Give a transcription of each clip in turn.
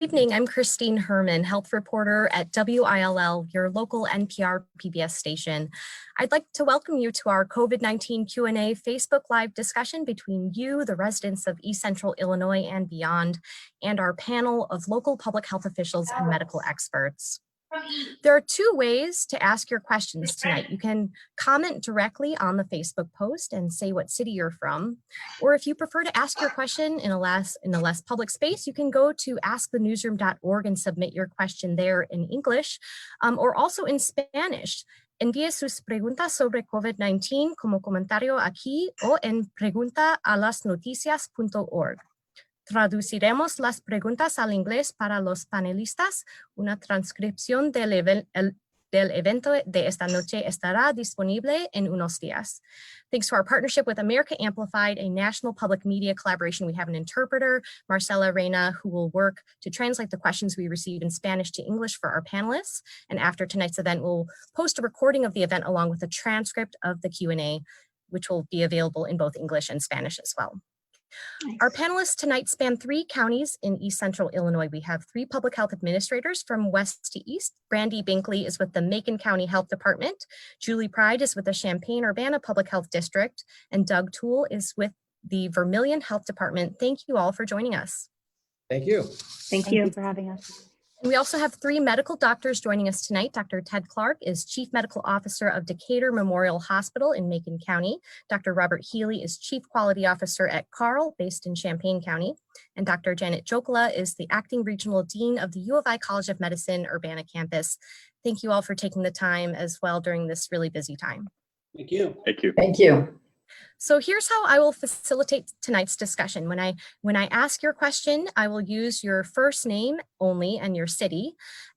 Evening, I'm Christine Herman, health reporter at WILL, your local NPR PBS station. I'd like to welcome you to our COVID-19 Q&A Facebook Live discussion between you, the residents of East Central Illinois and beyond, and our panel of local public health officials and medical experts. There are two ways to ask your questions tonight. You can comment directly on the Facebook post and say what city you're from, or if you prefer to ask your question in a less public space, you can go to askthenewsroom.org and submit your question there in English, or also in Spanish. Envíe sus preguntas sobre COVID-19 como comentario aquí o en pregunta@lasnoticias.org. Traduciremos las preguntas al inglés para los panelistas. Una transcripción del evento de esta noche estará disponible en unos días. Thanks to our partnership with America Amplified, a national public media collaboration, we have an interpreter, Marcela Reina, who will work to translate the questions we receive in Spanish to English for our panelists. And after tonight's event, we'll post a recording of the event along with a transcript of the Q&A, which will be available in both English and Spanish as well. Nice. Our panelists tonight span 3 counties in East Central Illinois. We have 3 public health administrators from west to east. Brandy Binkley is with the Macon County Health Department. Julie Pride is with the Champaign-Urbana Public Health District. And Doug Toole is with the Vermilion Health Department. Thank you all for joining us. Thank you. Thank you for having us. We also have 3 medical doctors joining us tonight. Dr. Ted Clark is Chief Medical Officer of Decatur Memorial Hospital in Macon County. Dr. Robert Healy is Chief Quality Officer at Carle, based in Champaign County. And Dr. Janet Jokela is the Acting Regional Dean of the U of I College of Medicine, Urbana campus. Thank you all for taking the time as well during this really busy time. Thank you. Thank you. Thank you. So here's how I will facilitate tonight's discussion. When I ask your question, I will use your first name only and your city.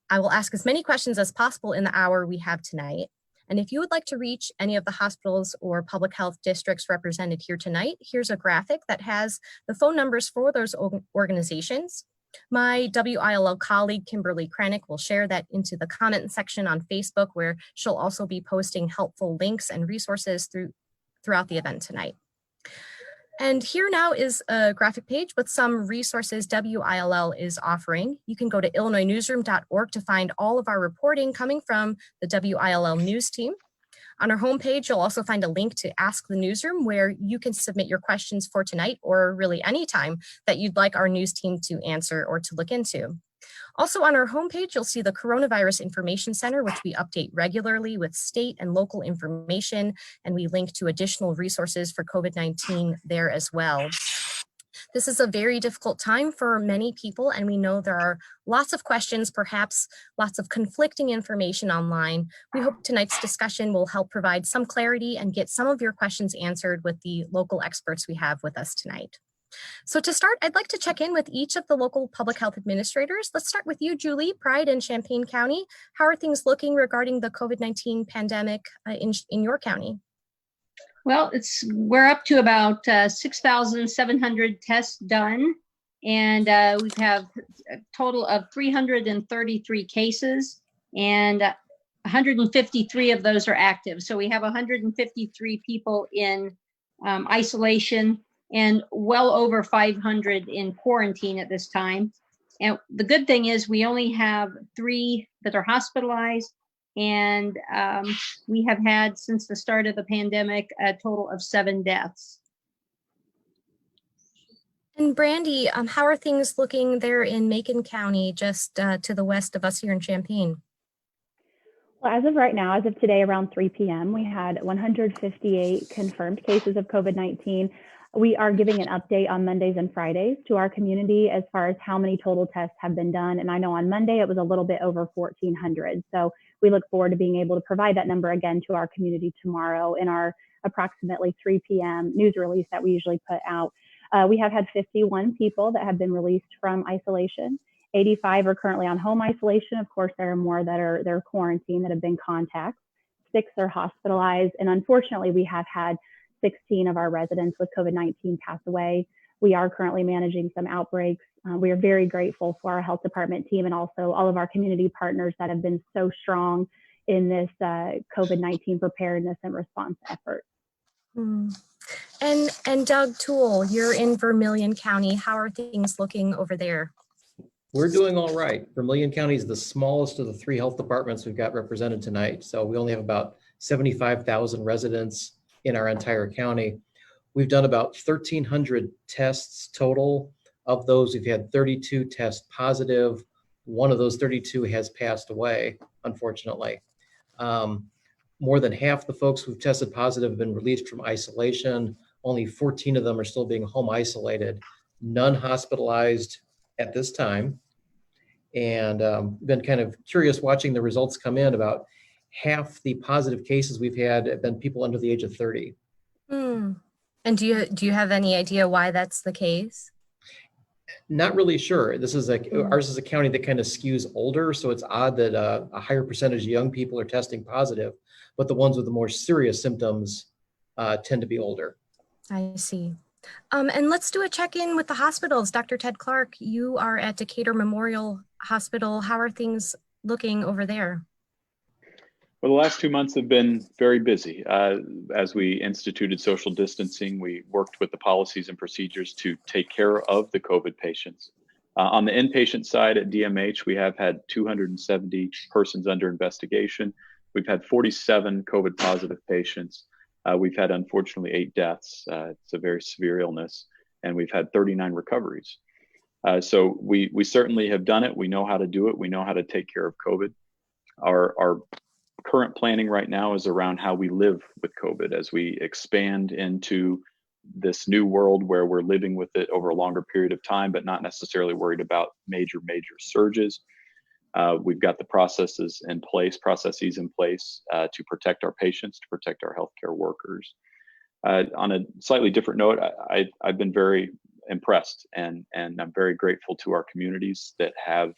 I will ask as many questions as possible in the hour we have tonight. And if you would like to reach any of the hospitals or public health districts represented here tonight, here's a graphic that has the phone numbers for those organizations. My WILL colleague, Kimberly Kranick, will share that into the comment section on Facebook, where she'll also be posting helpful links and resources throughout the event tonight. And here now is a graphic page with some resources WILL is offering. You can go to illinoisnewsroom.org to find all of our reporting coming from the WILL news team. On our homepage, you'll also find a link to Ask the Newsroom, where you can submit your questions for tonight or really any time that you'd like our news team to answer or to look into. Also on our homepage, you'll see the Coronavirus Information Center, which we update regularly with state and local information, and we link to additional resources for COVID-19 there as well. This is a very difficult time for many people, and we know there are lots of questions, perhaps lots of conflicting information online. We hope tonight's discussion will help provide some clarity and get some of your questions answered with the local experts we have with us tonight. So to start, I'd like to check in with each of the local public health administrators. Let's start with you, Julie Pride in Champaign County. How are things looking regarding the COVID-19 pandemic in your county? Well, we're up to about 6,700 tests done, and we have a total of 333 cases, and 153 of those are active. So we have 153 people in isolation, and well over 500 in quarantine at this time. And the good thing is we only have 3 that are hospitalized, and we have had, since the start of the pandemic, a total of 7 deaths. And Brandy, how are things looking there in Macon County, just to the west of us here in Champaign? Well, as of right now, as of today around 3 p.m., we had 158 confirmed cases of COVID-19. We are giving an update on Mondays and Fridays to our community as far as how many total tests have been done. And I know on Monday it was a little bit over 1,400. So we look forward to being able to provide that number again to our community tomorrow in our approximately 3 p.m. news release that we usually put out. We have had 51 people that have been released from isolation. 85 are currently on home isolation. Of course, there are more that are quarantined that have been contacts. 6 are hospitalized. And unfortunately, we have had 16 of our residents with COVID-19 pass away. We are currently managing some outbreaks. We are very grateful for our health department team and also all of our community partners that have been so strong in this COVID-19 preparedness and response effort. And Doug Toole, you're in Vermilion County. How are things looking over there? We're doing all right. Vermilion County is the smallest of the 3 health departments we've got represented tonight. So we only have about 75,000 residents in our entire county. We've done about 1,300 tests total. Of those, we've had 32 test positive. One of those 32 has passed away, unfortunately. More than half the folks who've tested positive have been released from isolation. Only 14 of them are still being home isolated, none hospitalized at this time. And been kind of curious watching the results come in. About half the positive cases we've had have been people under the age of 30. And do you have any idea why that's the case? Not really sure. This is ours is a county that kind of skews older, so it's odd that a higher percentage of young people are testing positive, but the ones with the more serious symptoms tend to be older. I see. And let's do a check-in with the hospitals. Dr. Ted Clark, you are at Decatur Memorial Hospital. How are things looking over there? Well, the last 2 months have been very busy. As we instituted social distancing, we worked with the policies and procedures to take care of the COVID patients. On the inpatient side at DMH, we have had 270 persons under investigation. We've had 47 COVID positive patients. We've had, unfortunately, 8 deaths. It's a very severe illness, and we've had 39 recoveries. So we certainly have done it. We know how to do it. We know how to take care of COVID. Our current planning right now is around how we live with COVID as we expand into this new world where we're living with it over a longer period of time, but not necessarily worried about major surges. We've got the processes in place to protect our patients, to protect our healthcare workers. On a slightly different note, I've been very impressed and I'm very grateful to our communities that have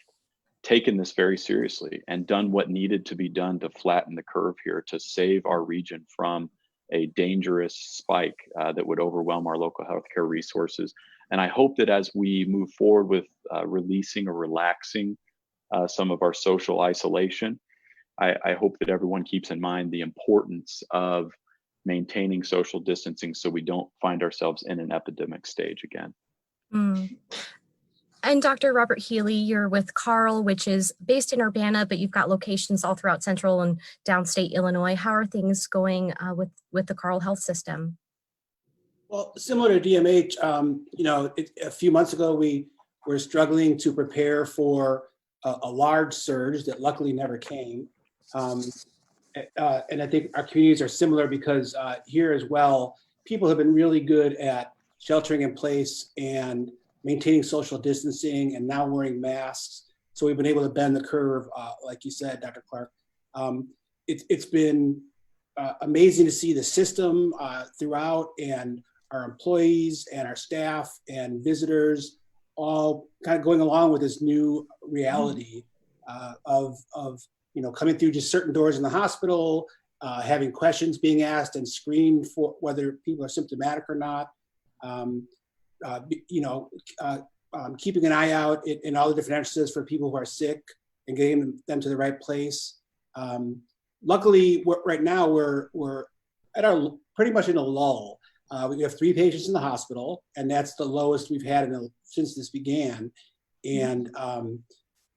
taken this very seriously and done what needed to be done to flatten the curve here to save our region from a dangerous spike that would overwhelm our local healthcare resources. And I hope that as we move forward with releasing or relaxing some of our social isolation, I hope that everyone keeps in mind the importance of maintaining social distancing so we don't find ourselves in an epidemic stage again. And Dr. Robert Healy, you're with Carl, which is based in Urbana, but you've got locations all throughout central and downstate Illinois. How are things going with the Carl Health System? Well, similar to DMH, a few months ago, we were struggling to prepare for a large surge that luckily never came. And I think our communities are similar because here as well, people have been really good at sheltering in place and maintaining social distancing and now wearing masks. So we've been able to bend the curve, like you said, Dr. Clark. It's been amazing to see the system throughout, and our employees and our staff and visitors all kind of going along with this new reality of coming through just certain doors in the hospital, having questions being asked and screened for whether people are symptomatic or not. Keeping an eye out in all the different entrances for people who are sick and getting them to the right place. Luckily, right now we're at our pretty much in a lull. We have 3 patients in the hospital, and that's the lowest we've had since this began. And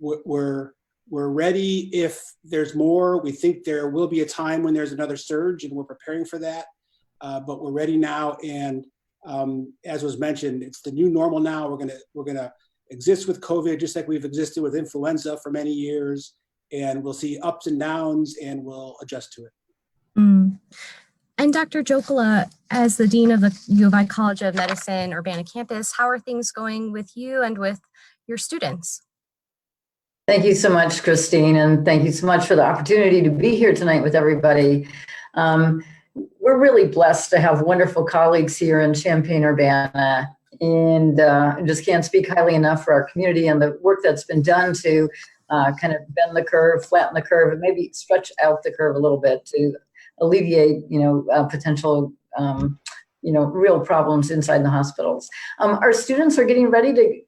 we're ready if there's more. We think there will be a time when there's another surge, and we're preparing for that. But we're ready now, and as was mentioned, it's the new normal now. We're gonna exist with COVID just like we've existed with influenza for many years, and we'll see ups and downs, and we'll adjust to it. And Dr. Jokela, as the Dean of the U of I College of Medicine Urbana campus, how are things going with you and with your students? Thank you so much, Christine, and thank you so much for the opportunity to be here tonight with everybody. We're really blessed to have wonderful colleagues here in Champaign, Urbana, and I just can't speak highly enough for our community and the work that's been done to kind of bend the curve, flatten the curve, and maybe stretch out the curve a little bit to alleviate, potential, real problems inside the hospitals. Our students are getting ready to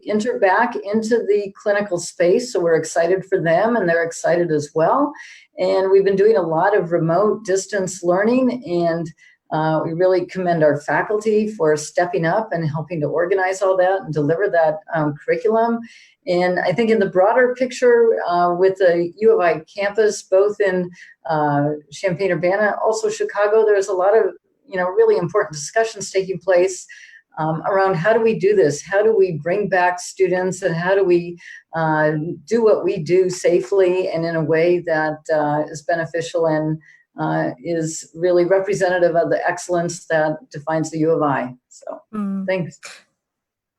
enter back into the clinical space, so we're excited for them, and they're excited as well. And we've been doing a lot of remote distance learning, and We really commend our faculty for stepping up and helping to organize all that and deliver that curriculum. And I think in the broader picture with the U of I campus, both in Champaign, Urbana, also Chicago, there's a lot of really important discussions taking place around how do we do this? How do we bring back students, and how do we do what we do safely and in a way that is beneficial and is really representative of the excellence that defines the U of I. So thanks.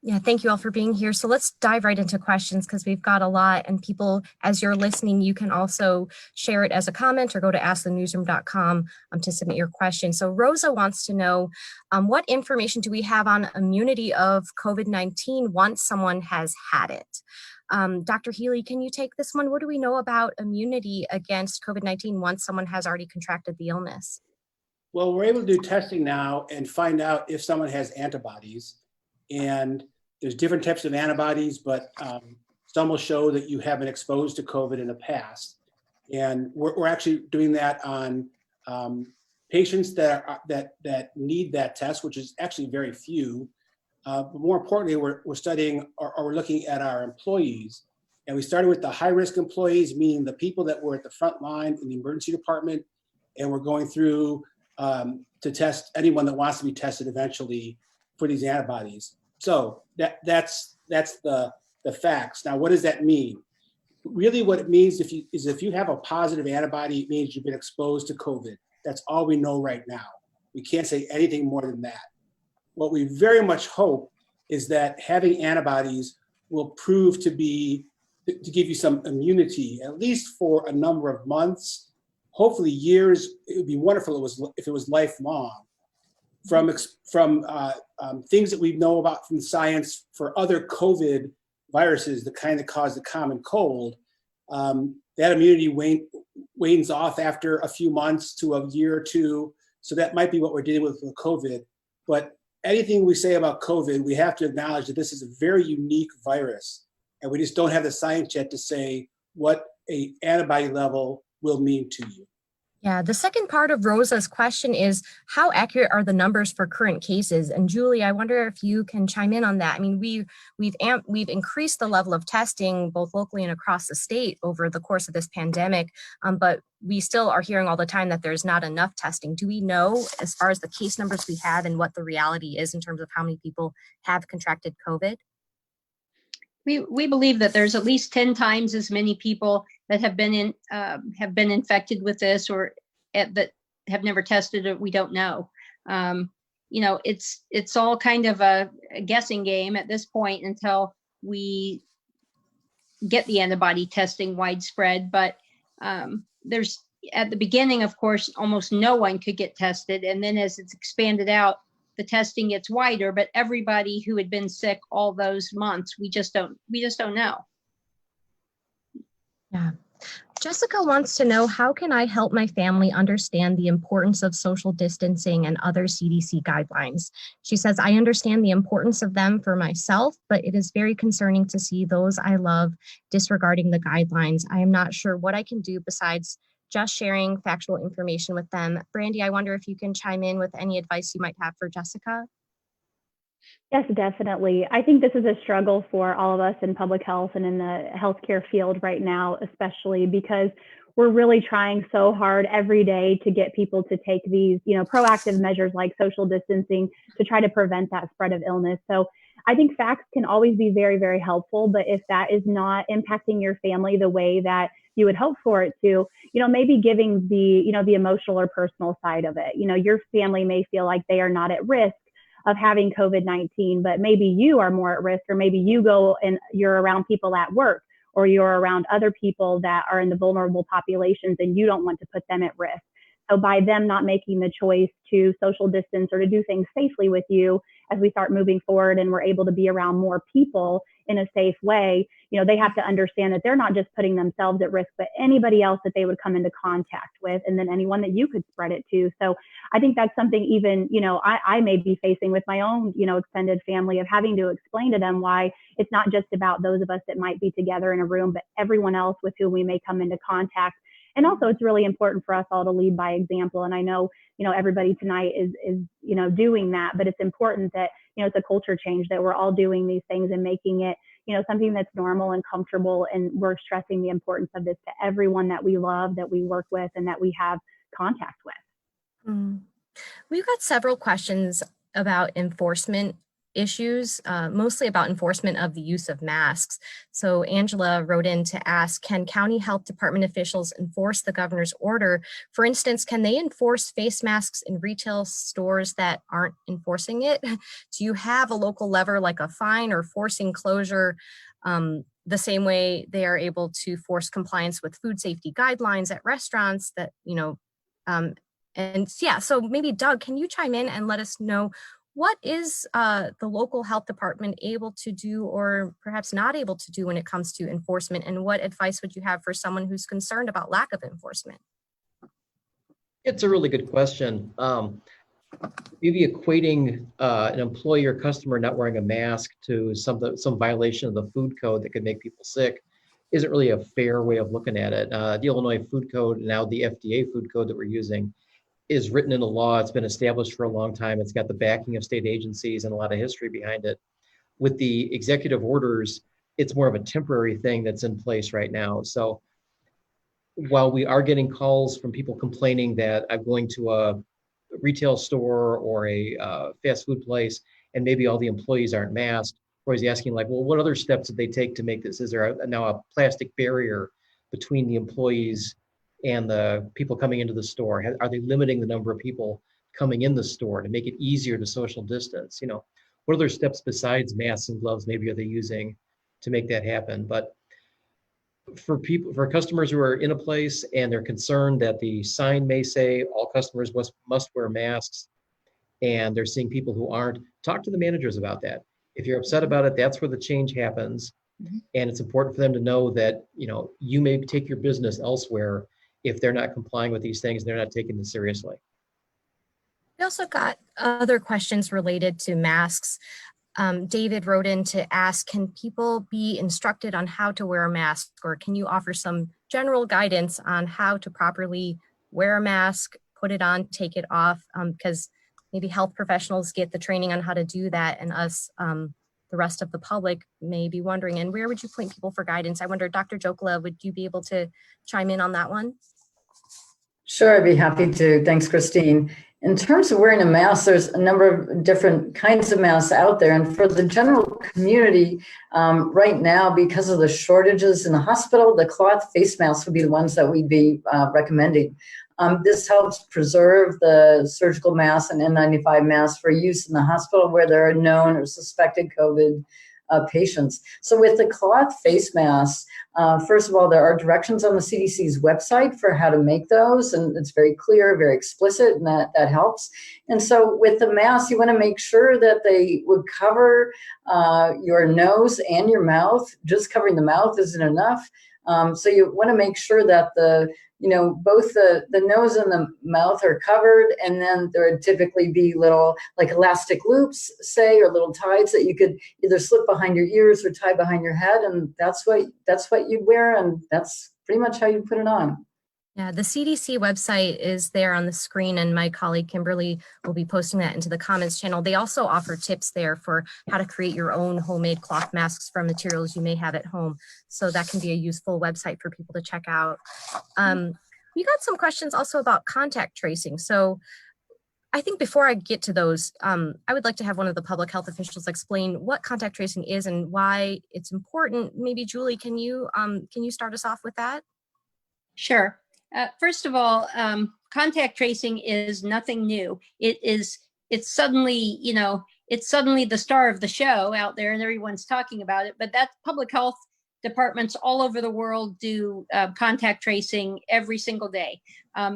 Yeah, thank you all for being here. So let's dive right into questions because we've got a lot, and people, as you're listening, you can also share it as a comment or go to askthenewsroom.com to submit your question. So Rosa wants to know, what information do we have on immunity of COVID-19 once someone has had it? Dr. Healy, can you take this one? What do we know about immunity against COVID-19 once someone has already contracted the illness? Well, we're able to do testing now and find out if someone has antibodies. And there's different types of antibodies, but some will show that you have been exposed to COVID in the past. And we're actually doing that on patients that need that test, which is actually very few. But more importantly, we're studying or we're looking at our employees. And we started with the high-risk employees, meaning the people that were at the front line in the emergency department. And we're going through to test anyone that wants to be tested eventually for these antibodies. So that's the facts. Now, what does that mean? Really, what it means if you have a positive antibody, it means you've been exposed to COVID. That's all we know right now. We can't say anything more than that. What we very much hope is that having antibodies will prove to give you some immunity, at least for a number of months, hopefully years. It would be wonderful if it was lifelong. From things that we know about from science for other COVID viruses, the kind that cause the common cold, that immunity wanes off after a few months to a year or two. So that might be what we're dealing with COVID. But anything we say about COVID, we have to acknowledge that this is a very unique virus. And we just don't have the science yet to say what an antibody level will mean to you. Yeah, the second part of Rosa's question is, how accurate are the numbers for current cases? And Julie, I wonder if you can chime in on that. I mean, we've increased the level of testing both locally and across the state over the course of this pandemic, but we still are hearing all the time that there's not enough testing. Do we know, as far as the case numbers we have, and what the reality is in terms of how many people have contracted COVID? We believe that there's at least 10 times as many people that have been infected with this, or that have never tested it. We don't know. It's all kind of a guessing game at this point until we get the antibody testing widespread. But there's, at the beginning, of course, almost no one could get tested, and then as it's expanded out, the testing gets wider, but everybody who had been sick all those months, we just don't know. Yeah. Jessica wants to know, how can I help my family understand the importance of social distancing and other CDC guidelines? She says, I understand the importance of them for myself, but it is very concerning to see those I love disregarding the guidelines. I am not sure what I can do besides just sharing factual information with them. Brandy, I wonder if you can chime in with any advice you might have for Jessica. Yes, definitely. I think this is a struggle for all of us in public health and in the healthcare field right now, especially because we're really trying so hard every day to get people to take these, proactive measures like social distancing to try to prevent that spread of illness. So I think facts can always be very, very helpful, but if that is not impacting your family the way that you would hope for it to, maybe giving the emotional or personal side of it. Your family may feel like they are not at risk of having COVID-19, but maybe you are more at risk, or maybe you go and you're around people at work, or you're around other people that are in the vulnerable populations and you don't want to put them at risk. So by them not making the choice to social distance or to do things safely with you, as we start moving forward and we're able to be around more people in a safe way, they have to understand that they're not just putting themselves at risk, but anybody else that they would come into contact with, and then anyone that you could spread it to. So I think that's something even, I may be facing with my own, extended family, of having to explain to them why it's not just about those of us that might be together in a room, but everyone else with whom we may come into contact. And also it's really important for us all to lead by example. And I know, everybody tonight is, doing that, but it's important that, it's a culture change, that we're all doing these things and making it, something that's normal and comfortable. And we're stressing the importance of this to everyone that we love, that we work with, and that we have contact with. We've got several questions about enforcement issues, mostly about enforcement of the use of masks. So Angela wrote in to ask, can county health department officials enforce the governor's order? For instance, can they enforce face masks in retail stores that aren't enforcing it? Do you have a local lever like a fine or forcing closure, the same way they are able to force compliance with food safety guidelines at restaurants that, and yeah, so maybe Doug, can you chime in and let us know what is the local health department able to do or perhaps not able to do when it comes to enforcement? And what advice would you have for someone who's concerned about lack of enforcement? It's a really good question. Maybe equating an employee or customer not wearing a mask to some violation of the food code that could make people sick isn't really a fair way of looking at it. The Illinois Food Code, now the FDA food code that we're using, is written into law. It's been established for a long time. It's got the backing of state agencies and a lot of history behind it. With the executive orders, it's more of a temporary thing that's in place right now. So while we are getting calls from people complaining that I'm going to a retail store or a fast food place and maybe all the employees aren't masked, or is he asking like, well, what other steps did they take to make this? Is there now a plastic barrier between the employees and the people coming into the store? Are they limiting the number of people coming in the store to make it easier to social distance? What other steps besides masks and gloves maybe are they using to make that happen? But for customers who are in a place and they're concerned that the sign may say all customers must wear masks, and they're seeing people who aren't, talk to the managers about that. If you're upset about it, that's where the change happens. And it's important for them to know that, you may take your business elsewhere if they're not complying with these things, they're not taking this seriously. We also got other questions related to masks. David wrote in to ask, can people be instructed on how to wear a mask, or can you offer some general guidance on how to properly wear a mask, put it on, take it off? Because maybe health professionals get the training on how to do that, and us, the rest of the public, may be wondering. And where would you point people for guidance? I wonder, Dr. Jokla, would you be able to chime in on that one? Sure, I'd be happy to. Thanks, Christine. In terms of wearing a mask, there's a number of different kinds of masks out there. And for the general community, right now, because of the shortages in the hospital, the cloth face masks would be the ones that we'd be recommending. This helps preserve the surgical masks and N95 masks for use in the hospital where there are known or suspected COVID patients. So with the cloth face masks, first of all, there are directions on the CDC's website for how to make those, and it's very clear, very explicit, and that helps. And so with the masks, you want to make sure that they would cover your nose and your mouth. Just covering the mouth isn't enough. So you want to make sure that both the nose and the mouth are covered, and then there would typically be little like elastic loops, say, or little ties that you could either slip behind your ears or tie behind your head, and that's what you'd wear, and that's pretty much how you put it on. Yeah, the CDC website is there on the screen, and my colleague Kimberly will be posting that into the comments channel. They also offer tips there for how to create your own homemade cloth masks from materials you may have at home. So that can be a useful website for people to check out. We got some questions also about contact tracing. So I think before I get to those, I would like to have one of the public health officials explain what contact tracing is and why it's important. Maybe Julie, can you start us off with that? Sure. First of all, contact tracing is nothing new. It's suddenly the star of the show out there and everyone's talking about it, but that's public health departments all over the world do contact tracing every single day.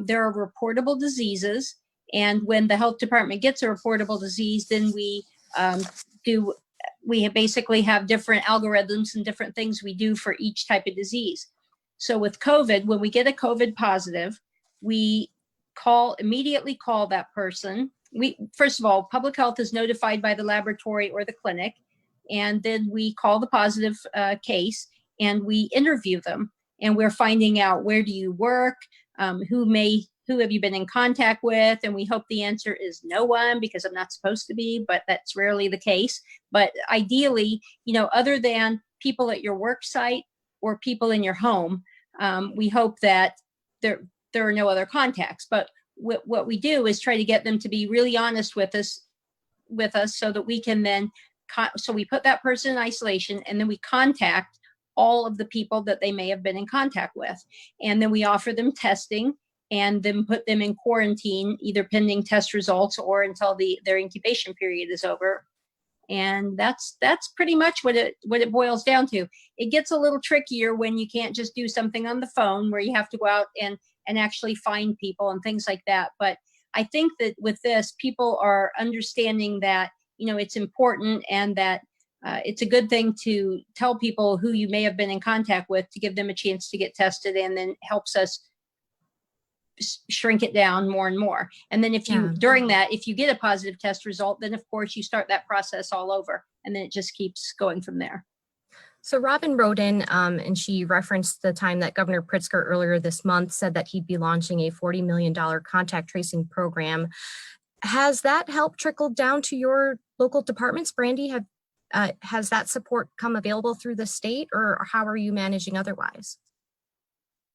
There are reportable diseases, and when the health department gets a reportable disease, then we basically have different algorithms and different things we do for each type of disease. So with COVID, when we get a COVID positive, we immediately call that person. First of all, public health is notified by the laboratory or the clinic, and then we call the positive case and we interview them. and we're finding out where do you work, who have you been in contact with, and we hope the answer is no one, because I'm not supposed to be, but that's rarely the case. But ideally, other than people at your work site or people in your home, we hope that there are no other contacts. But what we do is try to get them to be really honest with us so that we can then, so we put that person in isolation, and then we contact all of the people that they may have been in contact with. And then we offer them testing and then put them in quarantine, either pending test results or until their incubation period is over. And that's pretty much what it boils down to. It gets a little trickier when you can't just do something on the phone, where you have to go out and actually find people and things like that. But I think that with this, people are understanding that, it's important, and that it's a good thing to tell people who you may have been in contact with, to give them a chance to get tested, and then helps us shrink it down more and more. And then during that, if you get a positive test result, then of course you start that process all over, and then it just keeps going from there. So Robin wrote in, and she referenced the time that Governor Pritzker earlier this month said that he'd be launching a $40 million contact tracing program. Has that help trickled down to your local departments? Brandy, has that support come available through the state, or how are you managing otherwise?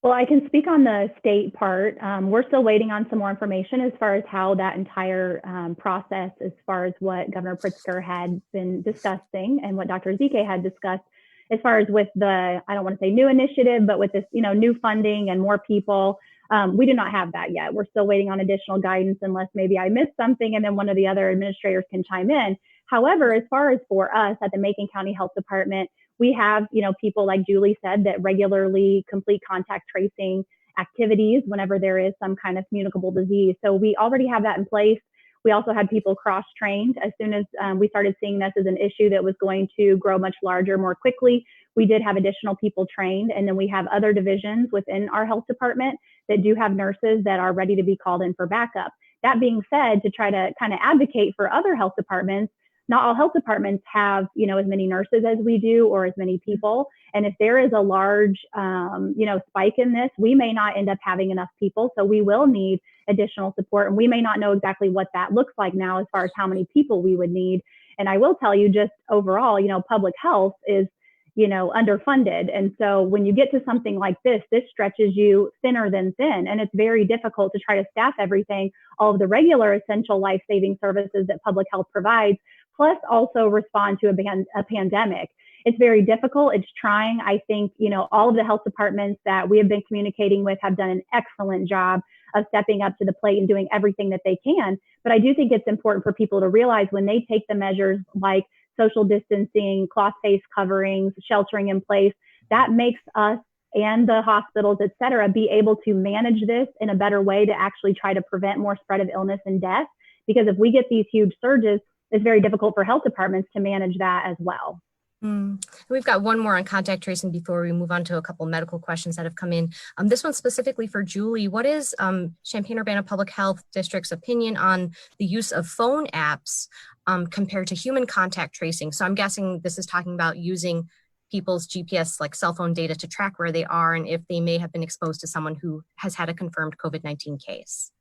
Well, I can speak on the state part. We're still waiting on some more information as far as how that entire process, as far as what Governor Pritzker had been discussing and what Dr. Zike had discussed, as far as with the, I don't want to say new initiative, but with this, new funding and more people. We do not have that yet. We're still waiting on additional guidance, unless maybe I missed something and then one of the other administrators can chime in. However, as far as for us at the Macon County Health Department, we have, people like Julie said that regularly complete contact tracing activities whenever there is some kind of communicable disease. So we already have that in place. We also had people cross-trained as soon as we started seeing this as an issue that was going to grow much larger more quickly. We did have additional people trained, and then we have other divisions within our health department that do have nurses that are ready to be called in for backup. That being said, to try to kind of advocate for other health departments, not all health departments have, as many nurses as we do, or as many people. And if there is a large, spike in this, we may not end up having enough people. So we will need additional support, and we may not know exactly what that looks like now as far as how many people we would need. And I will tell you, just overall, public health is, underfunded. And so when you get to something like this stretches you thinner than thin. And it's very difficult to try to staff everything, all of the regular essential life-saving services that public health provides, plus also respond to a pandemic. It's very difficult. It's trying. I think, all of the health departments that we have been communicating with have done an excellent job of stepping up to the plate and doing everything that they can. But I do think it's important for people to realize when they take the measures like social distancing, cloth face coverings, sheltering in place, that makes us and the hospitals, et cetera, be able to manage this in a better way to actually try to prevent more spread of illness and death. Because if we get these huge surges, it's very difficult for health departments to manage that as well. We've got one more on contact tracing before we move on to a couple medical questions that have come in. This one specifically for Julie. What is Champaign-Urbana Public Health District's opinion on the use of phone apps compared to human contact tracing? So I'm guessing this is talking about using people's GPS, like cell phone data, to track where they are and if they may have been exposed to someone who has had a confirmed COVID-19 case.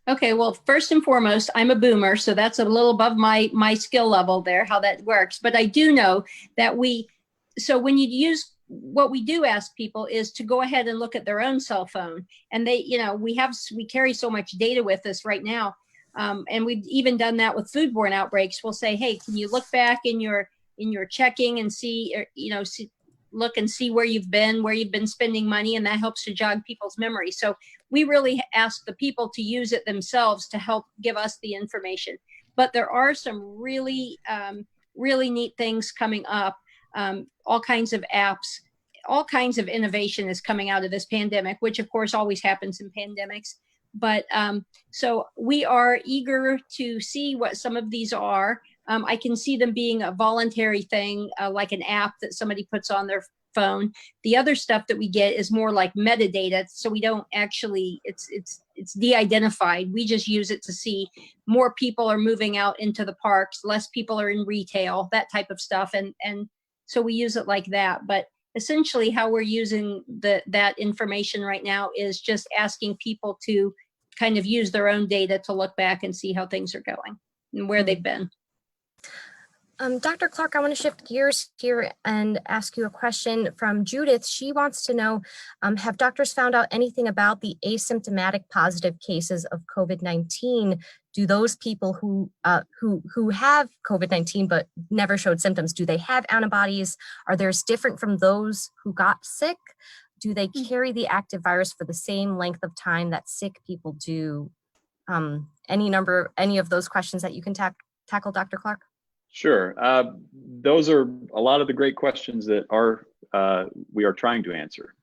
Okay, well, first and foremost, I'm a boomer, so that's a little above my skill level there, how that works. But I do know that when you use, what we do ask people is to go ahead and look at their own cell phone. And we carry so much data with us right now. And we've even done that with foodborne outbreaks. We'll say, hey, can you look back in your checking and see, look and see where you've been spending money, and that helps to jog people's memory. So we really ask the people to use it themselves to help give us the information. But there are some really, really neat things coming up, all kinds of apps, all kinds of innovation is coming out of this pandemic, which of course always happens in pandemics. But so we are eager to see what some of these are. I can see them being a voluntary thing, like an app that somebody puts on their phone. The other stuff that we get is more like metadata, so we don't actually, it's de-identified. We just use it to see more people are moving out into the parks, less people are in retail, that type of stuff, and so we use it like that. But essentially how we're using that information right now is just asking people to kind of use their own data to look back and see how things are going and where they've been. Dr. Clark, I want to shift gears here and ask you a question from Judith. She wants to know, have doctors found out anything about the asymptomatic positive cases of COVID-19? Do those people who have COVID-19 but never showed symptoms, do they have antibodies? Are theirs different from those who got sick? Do they carry the active virus for the same length of time that sick people do? Any of those questions that you can tackle, Dr. Clark? Sure. Those are a lot of the great questions that we are trying to answer.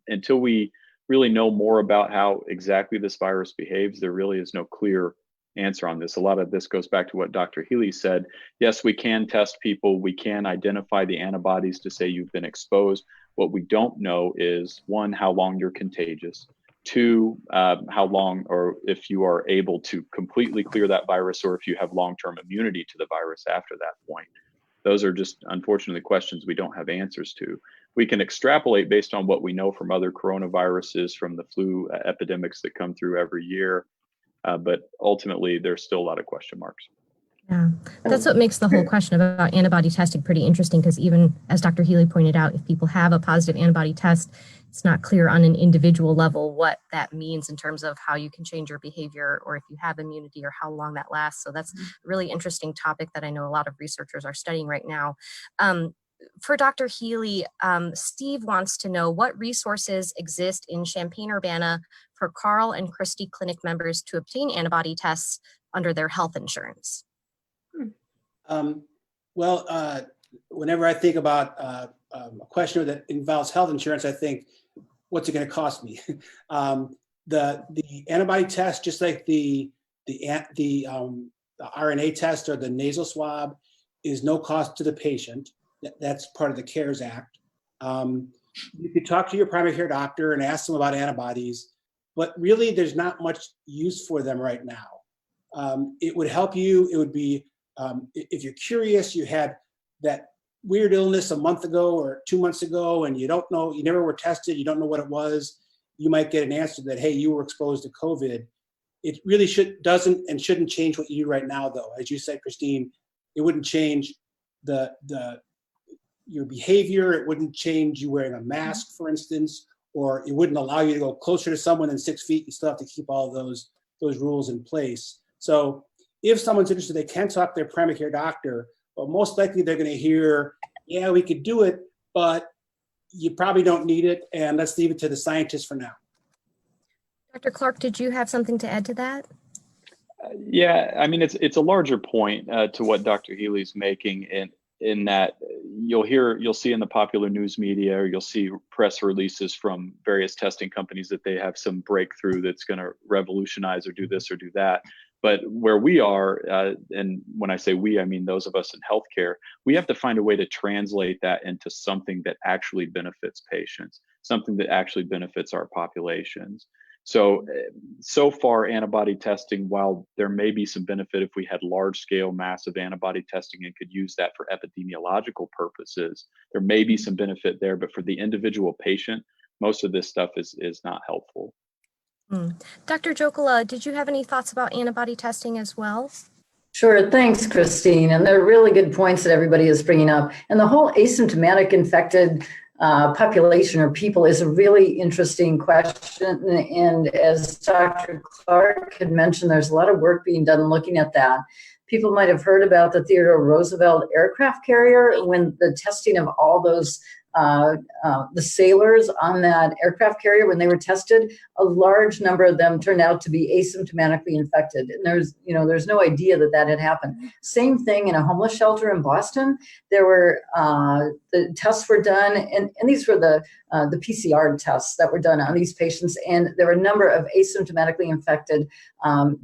Until we really know more about how exactly this virus behaves, there really is no clear answer on this. A lot of this goes back to what Dr. Healy said. Yes, we can test people. We can identify the antibodies to say you've been exposed. What we don't know is, one, how long you're contagious. Two, how long, or if you are able to completely clear that virus, or if you have long-term immunity to the virus after that point. Those are just, unfortunately, questions we don't have answers to. We can extrapolate based on what we know from other coronaviruses, from the flu epidemics that come through every year, but ultimately, there's still a lot of question marks. Yeah, that's what makes the whole question about antibody testing pretty interesting, because even as Dr. Healy pointed out, if people have a positive antibody test, it's not clear on an individual level what that means in terms of how you can change your behavior, or if you have immunity, or how long that lasts. So that's a really interesting topic that I know a lot of researchers are studying right now. For Dr. Healy, Steve wants to know what resources exist in Champaign-Urbana for Carl and Christy Clinic members to obtain antibody tests under their health insurance. Whenever I think about a question that involves health insurance, I think, what's it going to cost me? The antibody test, just like the RNA test or the nasal swab, is no cost to the patient. That's part of the CARES Act. You could talk to your primary care doctor and ask them about antibodies, but really there's not much use for them right now. It would help you. It would be, if you're curious, you had that weird illness a month ago or 2 months ago, and you don't know, you never were tested, you don't know what it was, you might get an answer that, hey, you were exposed to COVID. It really doesn't and shouldn't change what you do right now, though. As you said, Christine, it wouldn't change your behavior. It wouldn't change you wearing a mask, for instance, or it wouldn't allow you to go closer to someone than 6 feet. You still have to keep all those rules in place. So if someone's interested, they can talk to their primary care doctor, but most likely they're going to hear, yeah, we could do it, but you probably don't need it, and let's leave it to the scientists for now. Dr. Clark, did you have something to add to that? Yeah, I mean, it's a larger point to what Dr. Healy's making, in that you'll see in the popular news media, or you'll see press releases from various testing companies that they have some breakthrough that's going to revolutionize or do this or do that. But where we are, and when I say we, I mean those of us in healthcare, we have to find a way to translate that into something that actually benefits patients, something that actually benefits our populations. So far, antibody testing, while there may be some benefit if we had large-scale, massive antibody testing and could use that for epidemiological purposes, there may be some benefit there. But for the individual patient, most of this stuff is not helpful. Dr. Jokula, did you have any thoughts about antibody testing as well? Sure, thanks, Christine. And they're really good points that everybody is bringing up. And the whole asymptomatic infected population or people is a really interesting question. And as Dr. Clark had mentioned, there's a lot of work being done looking at that. People might have heard about the Theodore Roosevelt aircraft carrier, when the testing of all those the sailors on that aircraft carrier, when they were tested, a large number of them turned out to be asymptomatically infected. And there's no idea that had happened. Same thing in a homeless shelter in Boston. There were, the tests were done, and these were the PCR tests that were done on these patients. And there were a number of asymptomatically infected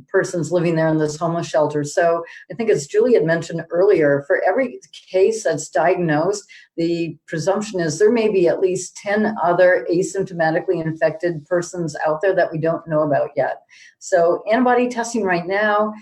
persons living there in this homeless shelter. So I think, as Julie had mentioned earlier, for every case that's diagnosed, the presumption is there may be at least 10 other asymptomatically infected persons out there that we don't know about yet. So antibody testing right now,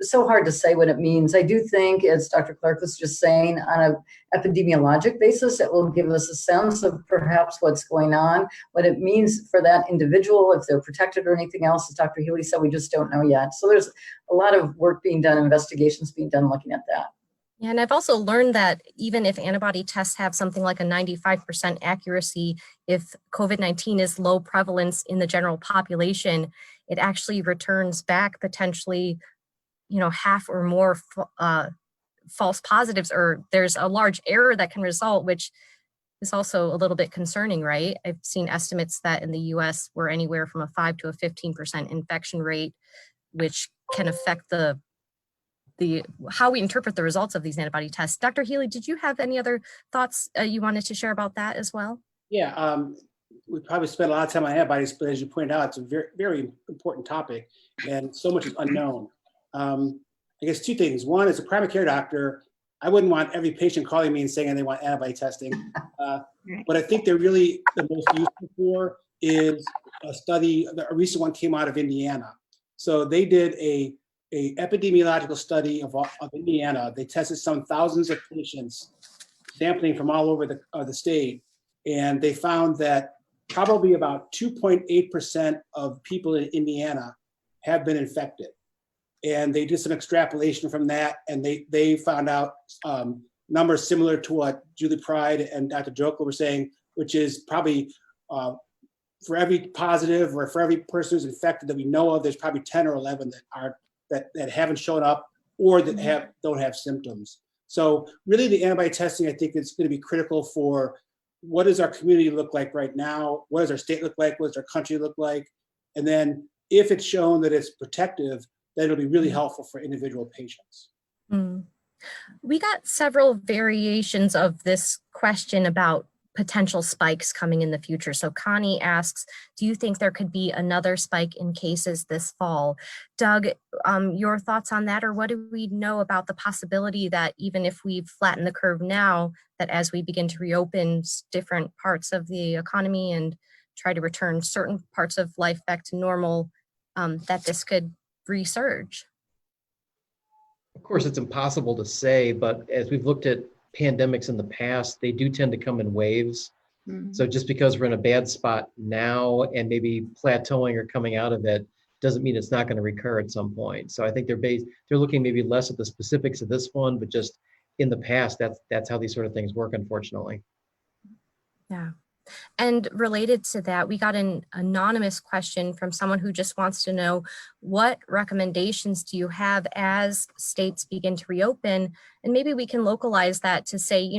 so hard to say what it means. I do think, as Dr. Clark was just saying, on an epidemiologic basis that will give us a sense of perhaps what's going on, what it means for that individual, if they're protected or anything else. As Dr. Healy said, we just don't know yet. So there's a lot of work being done, investigations being done looking at that. Yeah, and I've also learned that even if antibody tests have something like a 95% accuracy, if COVID-19 is low prevalence in the general population, it actually returns back potentially, half or more false positives, or there's a large error that can result, which is also a little bit concerning, right? I've seen estimates that in the US we're anywhere from a 5 to a 15% infection rate, which can affect the how we interpret the results of these antibody tests. Dr. Healy, did you have any other thoughts you wanted to share about that as well? Yeah, we probably spent a lot of time on antibodies, but as you pointed out, it's a very, very important topic, and so much is unknown. I guess two things. One, as a primary care doctor, I wouldn't want every patient calling me and saying they want antibody testing. But I think they're really the most useful for is a study, a recent one came out of Indiana. So they did a epidemiological study of Indiana. They tested some thousands of patients, sampling from all over the state, and they found that probably about 2.8% of people in Indiana have been infected. And they did some extrapolation from that, and they found out numbers similar to what Julie Pride and Dr. Jokel were saying, which is probably for every positive or for every person who's infected that we know of, there's probably 10 or 11 that haven't shown up or that don't have symptoms. So really the antibody testing, I think, is going to be critical for what does our community look like right now? What does our state look like? What does our country look like? And then if it's shown that it's protective, then it'll be really helpful for individual patients. We got several variations of this question about potential spikes coming in the future. So Connie asks, do you think there could be another spike in cases this fall? Doug, your thoughts on that, or what do we know about the possibility that even if we've flattened the curve now, that as we begin to reopen different parts of the economy and try to return certain parts of life back to normal, that this could resurge? Of course, it's impossible to say, but as we've looked at pandemics in the past, they do tend to come in waves. So just because we're in a bad spot now and maybe plateauing or coming out of it doesn't mean it's not going to recur at some point. So I think they're looking maybe less at the specifics of this one, but just in the past, that's how these sort of things work, unfortunately. Yeah. And related to that, we got an anonymous question from someone who just wants to know, what recommendations do you have as states begin to reopen? And maybe we can localize that to say,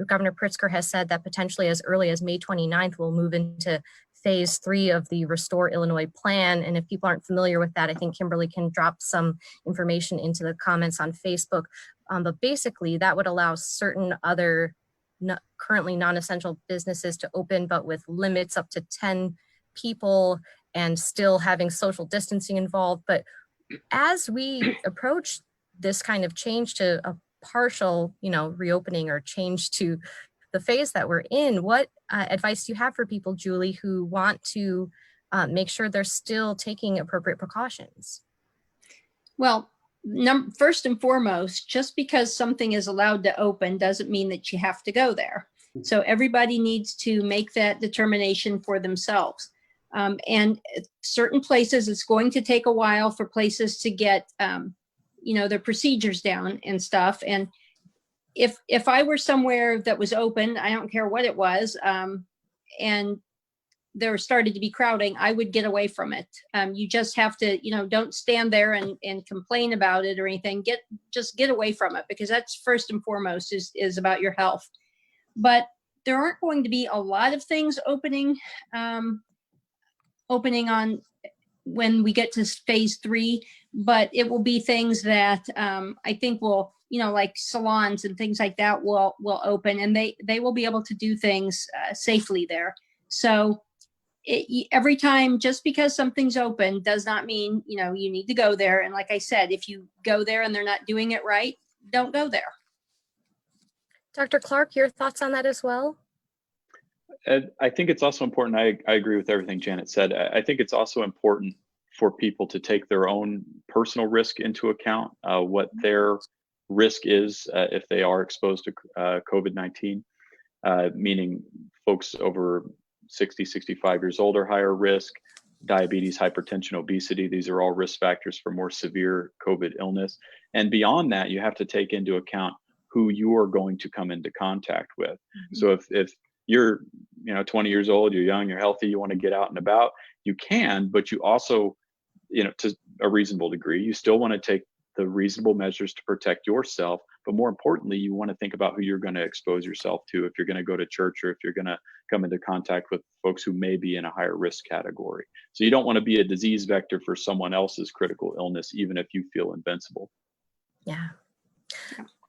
Governor Pritzker has said that potentially as early as May 29th, we'll move into phase 3 of the Restore Illinois plan. And if people aren't familiar with that, I think Kimberly can drop some information into the comments on Facebook. But basically, that would allow certain other currently non-essential businesses to open, but with limits up to 10 people and still having social distancing involved. But as we approach this kind of change to a partial, reopening or change to the phase that we're in, what advice do you have for people, Julie, who want to make sure they're still taking appropriate precautions? Well, first and foremost, just because something is allowed to open doesn't mean that you have to go there. So everybody needs to make that determination for themselves. And certain places, it's going to take a while for places to get, their procedures down and stuff. And if I were somewhere that was open, I don't care what it was, and there started to be crowding, I would get away from it. You just have to, don't stand there and complain about it or anything. Just get away from it, because that's first and foremost is about your health. But there aren't going to be a lot of things opening on when we get to phase 3, but it will be things that I think will, like salons and things like that will open, and they will be able to do things safely there. So every time, just because something's open does not mean, you need to go there. And like I said, if you go there and they're not doing it right, don't go there. Dr. Clark, your thoughts on that as well? I think it's also important. I agree with everything Janet said. I think it's also important for people to take their own personal risk into account, what their risk is if they are exposed to COVID-19, meaning folks over 60, 65 years old are higher risk, diabetes, hypertension, obesity. These are all risk factors for more severe COVID illness. And beyond that, you have to take into account who you are going to come into contact with. Mm-hmm. So if you're 20 years old, you're young, you're healthy, you want to get out and about, you can, but you also, to a reasonable degree, you still want to take the reasonable measures to protect yourself. But more importantly, you want to think about who you're going to expose yourself to if you're going to go to church or if you're going to come into contact with folks who may be in a higher risk category. So you don't want to be a disease vector for someone else's critical illness, even if you feel invincible. Yeah.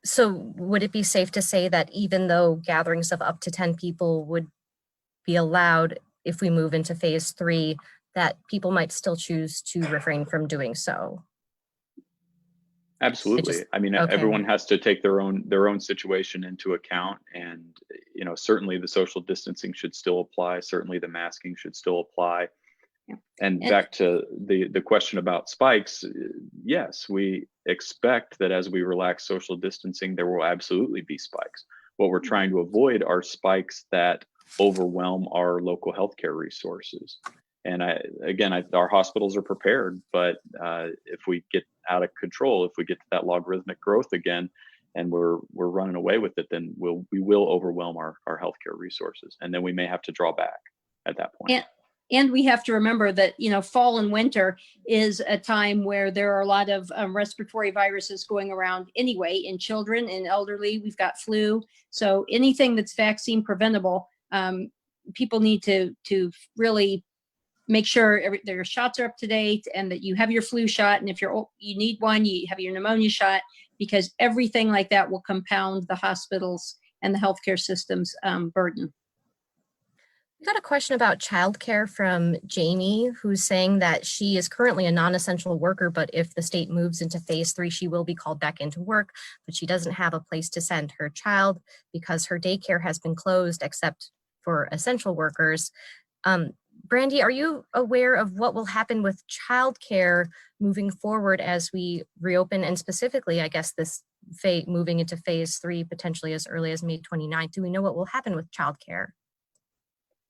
So would it be safe to say that even though gatherings of up to 10 people would be allowed if we move into phase 3, that people might still choose to refrain from doing so? Absolutely. Okay. Everyone has to take their own situation into account, and certainly the social distancing should still apply. Certainly the masking should still apply. Yeah. And back to the question about spikes, yes, we expect that as we relax social distancing, there will absolutely be spikes. What we're trying to avoid are spikes that overwhelm our local healthcare resources. And our hospitals are prepared, but if we get out of control, if we get to that logarithmic growth again, and we're running away with it, then we will overwhelm our healthcare resources, and then we may have to draw back at that point. And we have to remember that fall and winter is a time where there are a lot of respiratory viruses going around anyway in children and elderly. We've got flu, so anything that's vaccine preventable, people need to really make sure their shots are up to date and that you have your flu shot. And if you need one, you have your pneumonia shot, because everything like that will compound the hospitals and the healthcare system's burden. We got a question about childcare from Jamie, who's saying that she is currently a non-essential worker, but if the state moves into phase 3, she will be called back into work, but she doesn't have a place to send her child because her daycare has been closed except for essential workers. Brandy, are you aware of what will happen with childcare moving forward as we reopen, and specifically, I guess, this moving into phase 3 potentially as early as May 29th? Do we know what will happen with childcare?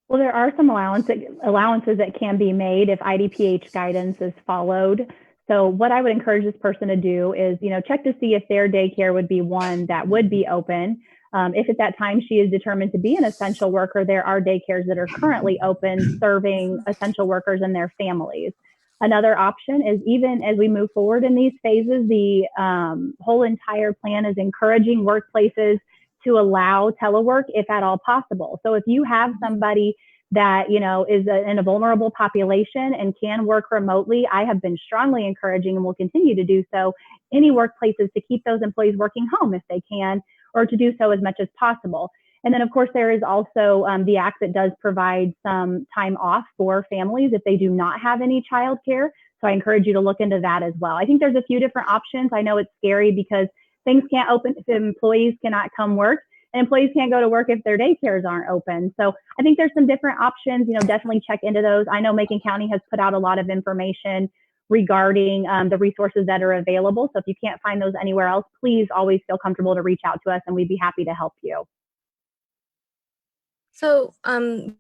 Well, there are some allowances that can be made if IDPH guidance is followed. So what I would encourage this person to do is, check to see if their daycare would be one that would be open. If at that time she is determined to be an essential worker, there are daycares that are currently open serving essential workers and their families. Another option is, even as we move forward in these phases, the whole entire plan is encouraging workplaces to allow telework if at all possible. So if you have somebody that, is in a vulnerable population and can work remotely, I have been strongly encouraging and will continue to do so any workplaces to keep those employees working home if they can, or to do so as much as possible. And then, of course, there is also the act that does provide some time off for families if they do not have any childcare. So I encourage you to look into that as well. I think there's a few different options. I know it's scary because things can't open if employees cannot come work, and employees can't go to work if their daycares aren't open. So I think there's some different options. Definitely check into those. I know Macon County has put out a lot of information regarding the resources that are available. So if you can't find those anywhere else, please always feel comfortable to reach out to us and we'd be happy to help you. So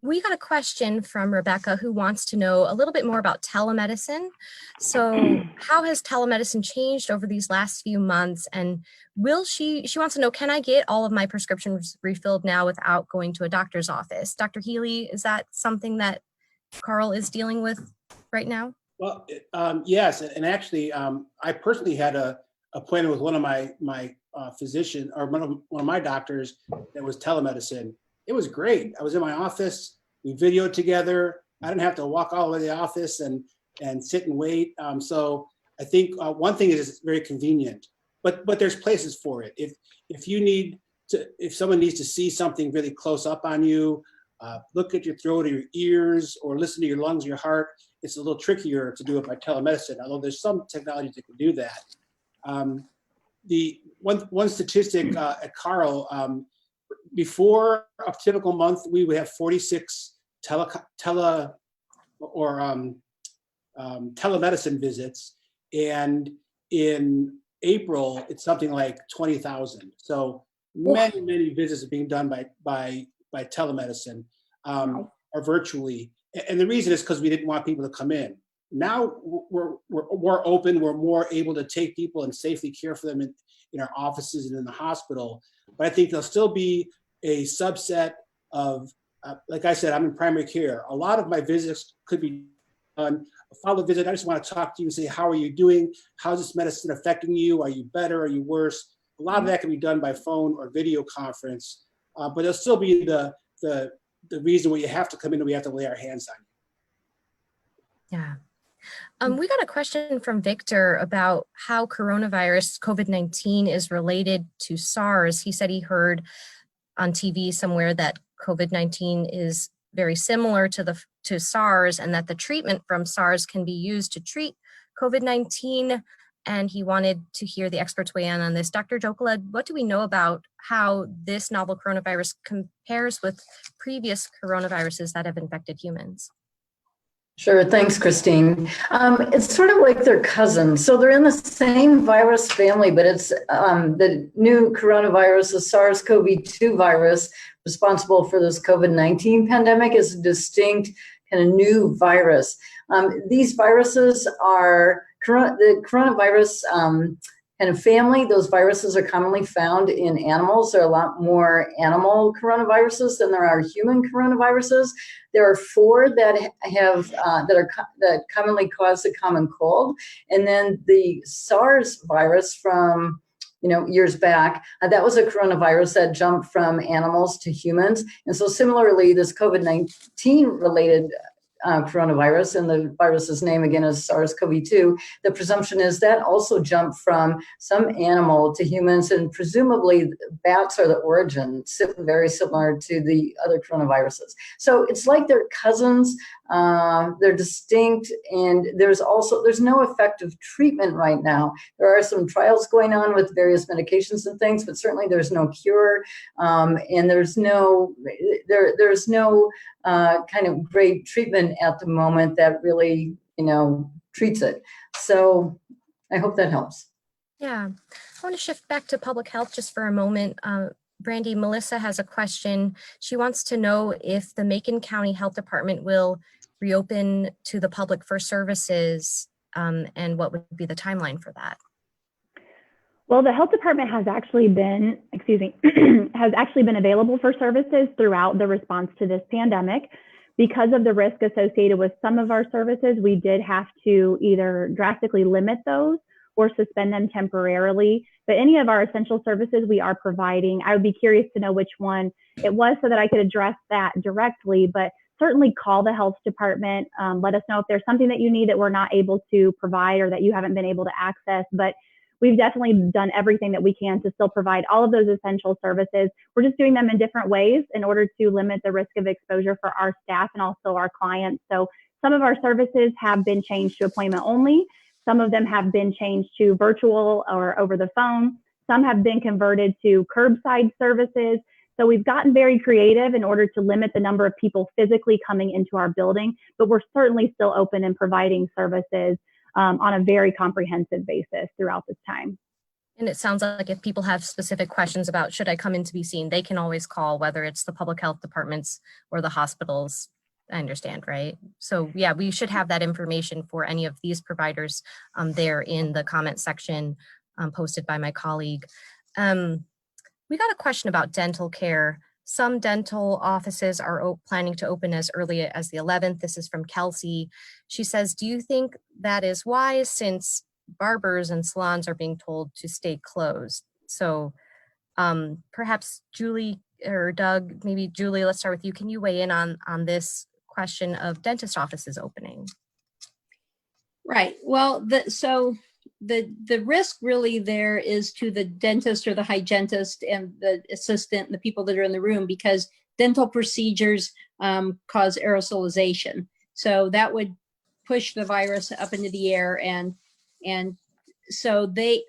we got a question from Rebecca who wants to know a little bit more about telemedicine. So how has telemedicine changed over these last few months? And she wants to know, can I get all of my prescriptions refilled now without going to a doctor's office? Dr. Healy, is that something that Carl is dealing with right now? Well, yes, and actually, I personally had a appointment with one of my physician, or one of my doctors that was telemedicine. It was great. I was in my office. We videoed together. I didn't have to walk all the way to the office and sit and wait. So I think one thing is it's very convenient, but there's places for it. If someone needs to see something really close up on you, look at your throat or your ears, or listen to your lungs, your heart, it's a little trickier to do it by telemedicine, although there's some technology that can do that. The one statistic at Carl, before a typical month, we would have 46 telemedicine visits, and in April, it's something like 20,000. So many visits are being done by telemedicine or virtually. And the reason is because we didn't want people to come in. Now we're more open. We're more able to take people and safely care for them in our offices and in the hospital. But I think there'll still be a subset of, like I said, I'm in primary care. A lot of my visits could be done. A follow-up visit, I just want to talk to you and say, how are you doing? How's this medicine affecting you? Are you better? Are you worse? A lot of that can be done by phone or video conference, but it'll still be the reason where you have to come in and we have to lay our hands on you. Yeah. We got a question from Victor about how coronavirus COVID-19 is related to SARS. He said he heard on TV somewhere that COVID-19 is very similar to SARS, and that the treatment from SARS can be used to treat COVID-19. And he wanted to hear the experts weigh in on this. Dr. Jokeled, what do we know about how this novel coronavirus compares with previous coronaviruses that have infected humans? Sure, thanks, Christine. It's sort of like they're cousins. So they're in the same virus family, but it's the new coronavirus, the SARS-CoV-2 virus, responsible for this COVID-19 pandemic, is a distinct kind of new virus. These viruses are the coronavirus kind of family. Those viruses are commonly found in animals. There are a lot more animal coronaviruses than there are human coronaviruses. There are 4 that that commonly cause the common cold, and then the SARS virus from years back, that was a coronavirus that jumped from animals to humans. And so similarly, this COVID-19 related coronavirus, and the virus's name again is SARS-CoV-2, the presumption is that also jumped from some animal to humans, and presumably bats are the origin, very similar to the other coronaviruses. So it's like they're cousins, they're distinct, and there's no effective treatment right now. There are some trials going on with various medications and things, but certainly there's no cure, and there's no kind of great treatment at the moment that really, treats it. So I hope that helps. Yeah, I want to shift back to public health just for a moment. Brandy, Melissa has a question. She wants to know if the Macon County Health Department will reopen to the public for services, and what would be the timeline for that? Well, the health department has actually been, has actually been available for services throughout the response to this pandemic. Because of the risk associated with some of our services, we did have to either drastically limit those or suspend them temporarily. But any of our essential services we are providing, I would be curious to know which one it was so that I could address that directly. But certainly call the health department. Let us know if there's something that you need that we're not able to provide or that you haven't been able to access. But we've definitely done everything that we can to still provide all of those essential services. We're just doing them in different ways in order to limit the risk of exposure for our staff and also our clients. So some of our services have been changed to appointment only. Some of them have been changed to virtual or over the phone. Some have been converted to curbside services. So we've gotten very creative in order to limit the number of people physically coming into our building, but we're certainly still open and providing services on a very comprehensive basis throughout this time. And it sounds like if people have specific questions about should I come in to be seen, they can always call, whether it's the public health departments or the hospitals. I understand, right? So yeah, we should have that information for any of these providers there in the comment section posted by my colleague. We got a question about dental care. Some dental offices are planning to open as early as the 11th. This is from Kelsey. She says, do you think that is wise since barbers and salons are being told to stay closed? So perhaps Julie or Doug, maybe Julie, let's start with you. Can you weigh in on this question of dentist offices opening? Right. Well, the risk really there is to the dentist or the hygienist and the assistant and the people that are in the room, because dental procedures cause aerosolization. So that would push the virus up into the air, and so the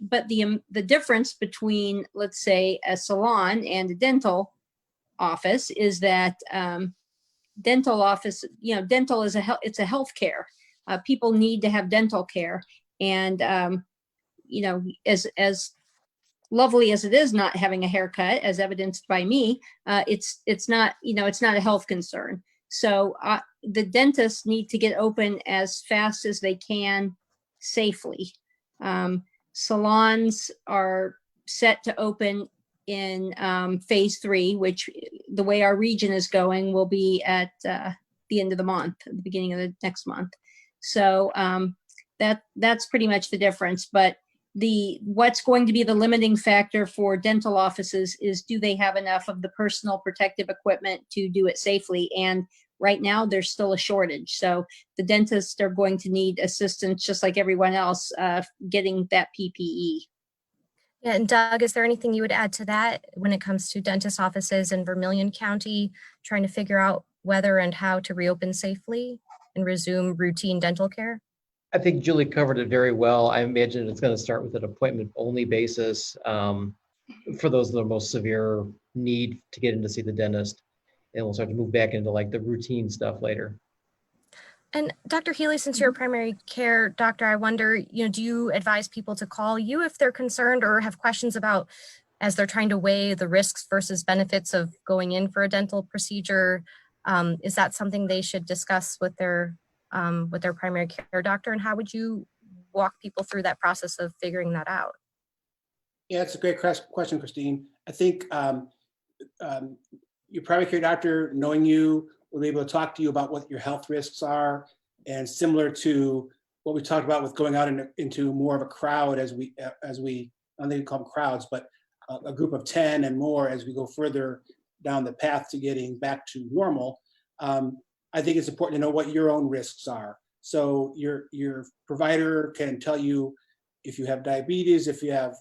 difference between, let's say, a salon and a dental office is that dental office, dental is it's a health care. People need to have dental care. And as lovely as it is not having a haircut, as evidenced by me, it's not a health concern. So the dentists need to get open as fast as they can safely. Salons are set to open in phase 3, which the way our region is going will be at the end of the month, at the beginning of the next month. So that's pretty much the difference. But what's going to be the limiting factor for dental offices is, do they have enough of the personal protective equipment to do it safely? And right now there's still a shortage. So the dentists are going to need assistance, just like everyone else, getting that PPE. Yeah, and Doug, is there anything you would add to that when it comes to dentist offices in Vermilion County trying to figure out whether and how to reopen safely and resume routine dental care? I think Julie covered it very well. I imagine it's going to start with an appointment-only basis for those that are most severe need to get in to see the dentist, and we'll start to move back into like the routine stuff later. And Dr. Healy, since you're a primary care doctor, I wonder, do you advise people to call you if they're concerned or have questions about, as they're trying to weigh the risks versus benefits of going in for a dental procedure? Is that something they should discuss with their primary care doctor? And how would you walk people through that process of figuring that out? Yeah, it's a great question, Christine. I think your primary care doctor, knowing you, will be able to talk to you about what your health risks are, and similar to what we talked about with going out into more of a crowd as we I don't think we call them crowds, but a group of 10 and more as we go further down the path to getting back to normal. I think it's important to know what your own risks are. So your provider can tell you if you have diabetes, if you have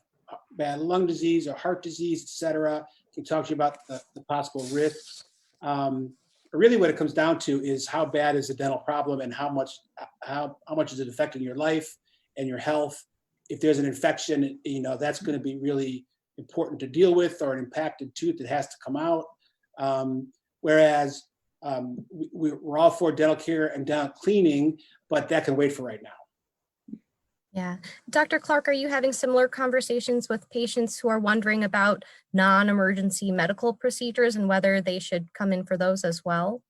bad lung disease or heart disease, et cetera, can talk to you about the possible risks. Really what it comes down to is how bad is the dental problem and how much is it affecting your life and your health. If there's an infection, that's going to be really important to deal with, or an impacted tooth that has to come out. Whereas we're all for dental care and dental cleaning, but that can wait for right now. Yeah. Dr. Clark, are you having similar conversations with patients who are wondering about non-emergency medical procedures and whether they should come in for those as well?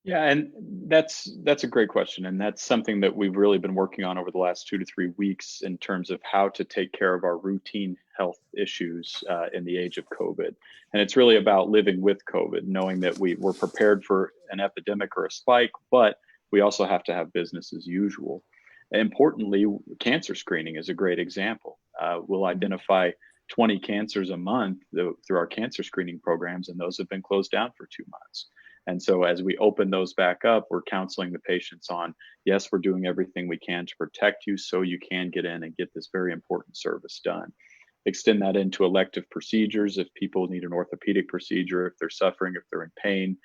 Yeah, and that's a great question. And that's something that we've really been working on over the last 2 to 3 weeks in terms of how to take care of our routine health issues in the age of COVID. And it's really about living with COVID, knowing that we're prepared for an epidemic or a spike, but we also have to have business as usual. Importantly, cancer screening is a great example. We'll identify 20 cancers a month through our cancer screening programs, and those have been closed down for 2 months. And so as we open those back up, we're counseling the patients on, yes, we're doing everything we can to protect you so you can get in and get this very important service done. Extend that into elective procedures. If people need an orthopedic procedure, if they're suffering, if they're in pain,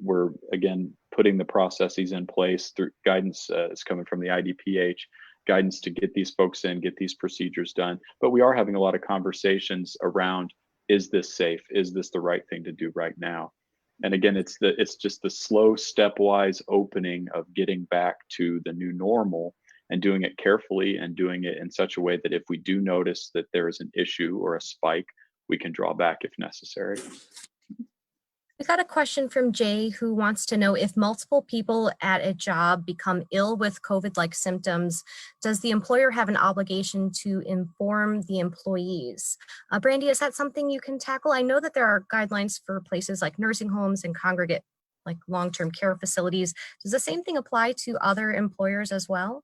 we're again putting the processes in place through guidance is coming from the IDPH, guidance to get these folks in, get these procedures done. But we are having a lot of conversations around, is this safe? Is this the right thing to do right now? And again, it's just the slow stepwise opening of getting back to the new normal and doing it carefully and doing it in such a way that if we do notice that there is an issue or a spike, we can draw back if necessary. We got a question from Jay, who wants to know, if multiple people at a job become ill with COVID-like symptoms, does the employer have an obligation to inform the employees? Brandy, is that something you can tackle? I know that there are guidelines for places like nursing homes and congregate, like long-term care facilities. Does the same thing apply to other employers as well?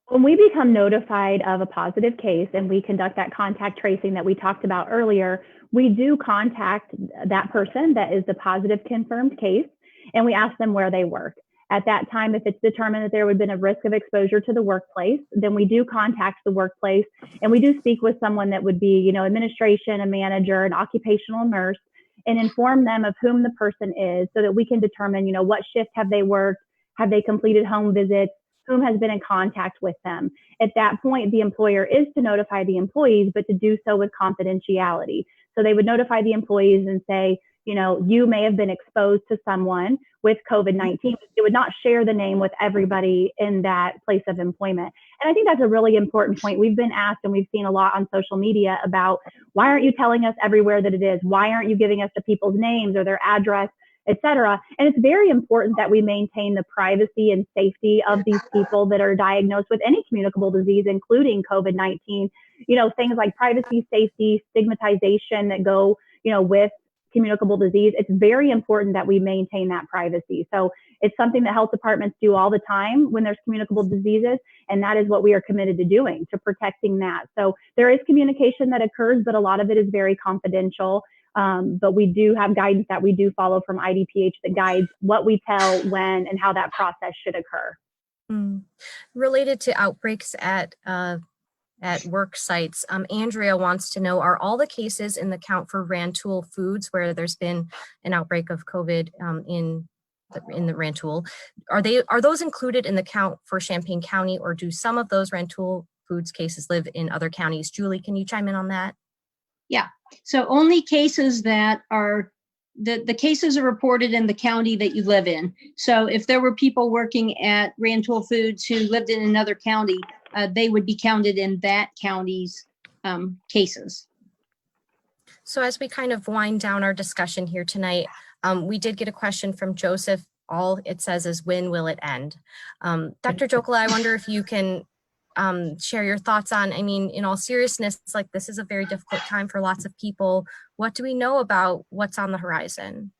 When we become notified of a positive case and we conduct that contact tracing that we talked about earlier, we do contact that person that is the positive confirmed case, and we ask them where they work. At that time, if it's determined that there would have been a risk of exposure to the workplace, then we do contact the workplace, and we do speak with someone that would be, administration, a manager, an occupational nurse, and inform them of whom the person is so that we can determine, what shift have they worked, have they completed home visits, whom has been in contact with them. At that point, the employer is to notify the employees, but to do so with confidentiality. So they would notify the employees and say, you may have been exposed to someone with COVID-19. It would not share the name with everybody in that place of employment. And I think that's a really important point. We've been asked, and we've seen a lot on social media about, why aren't you telling us everywhere that it is? Why aren't you giving us the people's names or their address, et cetera? And it's very important that we maintain the privacy and safety of these people that are diagnosed with any communicable disease, including COVID-19. Things like privacy, safety, stigmatization that go, with communicable disease. It's very important that we maintain that privacy. So it's something that health departments do all the time when there's communicable diseases, and that is what we are committed to doing, to protecting that. So there is communication that occurs, but a lot of it is very confidential. But we do have guidance that we do follow from IDPH that guides what we tell, when, and how that process should occur. Related to outbreaks at work sites, Andrea wants to know, are all the cases in the count for Rantoul Foods, where there's been an outbreak of COVID in the Rantoul, are those included in the count for Champaign County, or do some of those Rantoul Foods cases live in other counties? Julie, can you chime in on that? Yeah, so only cases that are, the cases are reported in the county that you live in. So if there were people working at Rantoul Foods who lived in another county, they would be counted in that county's cases. So as we kind of wind down our discussion here tonight, we did get a question from Joseph. All it says is, when will it end? Dr. Jokela, I wonder if you can share your thoughts on, in all seriousness, like, this is a very difficult time for lots of people. What do we know about what's on the horizon?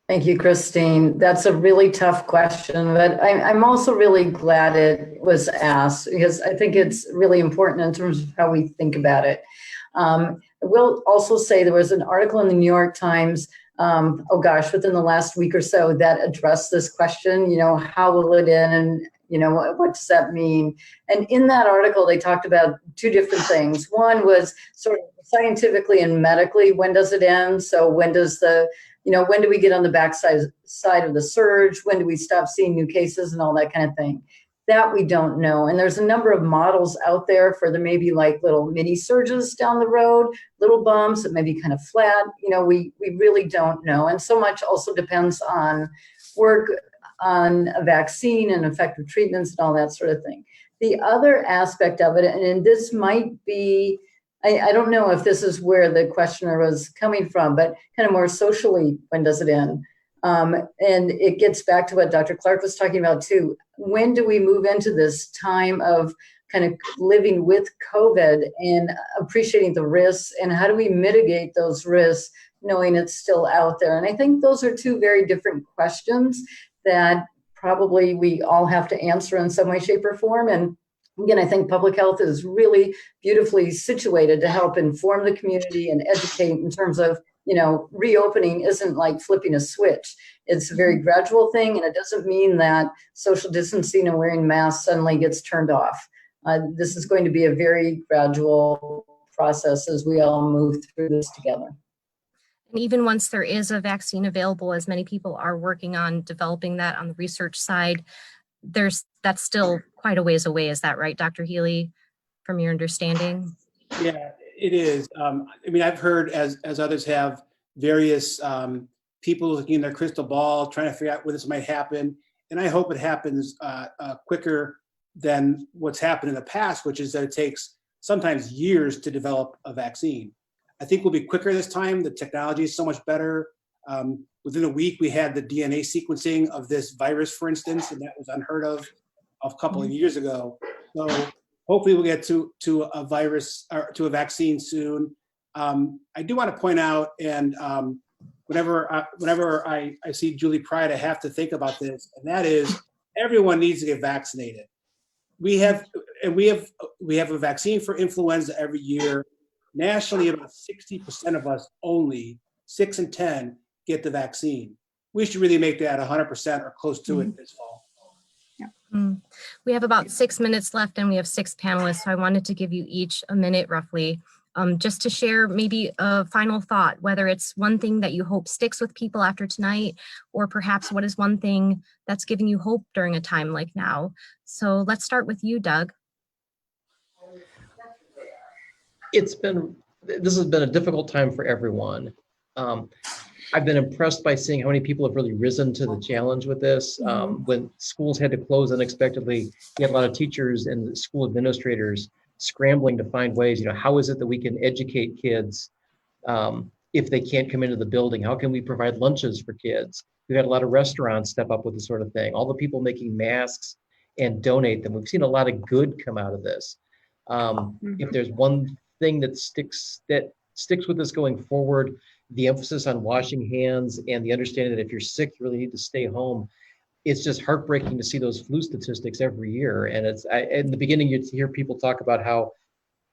Thank you, Christine. That's a really tough question, but I'm also really glad it was asked, because I think it's really important in terms of how we think about it. I will also say there was an article in the New York Times, within the last week or so, that addressed this question, how will it end, and what does that mean? And in that article, they talked about two different things. One was sort of scientifically and medically, when does it end? So when does when do we get on the backside of the surge? When do we stop seeing new cases and all that kind of thing? That we don't know. And there's a number of models out there for there may be like little mini surges down the road, little bumps that may be kind of flat. We really don't know. And so much also depends on work on a vaccine and effective treatments and all that sort of thing. The other aspect of it, and this might be, I don't know if this is where the questioner was coming from, but kind of more socially, when does it end? And it gets back to what Dr. Clark was talking about too. When do we move into this time of kind of living with COVID and appreciating the risks, and how do we mitigate those risks knowing it's still out there? And I think those are two very different questions that probably we all have to answer in some way, shape, or form. And again, I think public health is really beautifully situated to help inform the community and educate in terms of, reopening isn't like flipping a switch. It's a very gradual thing, and it doesn't mean that social distancing and wearing masks suddenly gets turned off. This is going to be a very gradual process as we all move through this together. And even once there is a vaccine available, as many people are working on developing that on the research side, that's still quite a ways away. Is that right, Dr. Healy, from your understanding? Yeah, it is. I've heard, as others have, various people looking in their crystal ball, trying to figure out when this might happen. And I hope it happens quicker than what's happened in the past, which is that it takes sometimes years to develop a vaccine. I think we'll be quicker this time. The technology is so much better. Within a week, we had the DNA sequencing of this virus, for instance, and that was unheard of a couple of years ago. So hopefully we'll get to a virus or to a vaccine soon. I do want to point out, and whenever I see Julie Pride, I have to think about this, and that is, everyone needs to get vaccinated. We have a vaccine for influenza every year. Nationally, about 60% of us, only 6 in 10, get the vaccine. We should really make that 100% or close to it this fall. We have about 6 minutes left, and we have 6 panelists. So I wanted to give you each a minute roughly, just to share maybe a final thought, whether it's one thing that you hope sticks with people after tonight, or perhaps what is one thing that's giving you hope during a time like now. So let's start with you, Doug. This has been a difficult time for everyone. I've been impressed by seeing how many people have really risen to the challenge with this. When schools had to close unexpectedly, you had a lot of teachers and school administrators scrambling to find ways, how is it that we can educate kids if they can't come into the building? How can we provide lunches for kids? We've had a lot of restaurants step up with this sort of thing. All the people making masks and donate them. We've seen a lot of good come out of this. If there's one thing that sticks with us going forward, the emphasis on washing hands and the understanding that if you're sick, you really need to stay home. It's just heartbreaking to see those flu statistics every year. And in the beginning, you'd hear people talk about how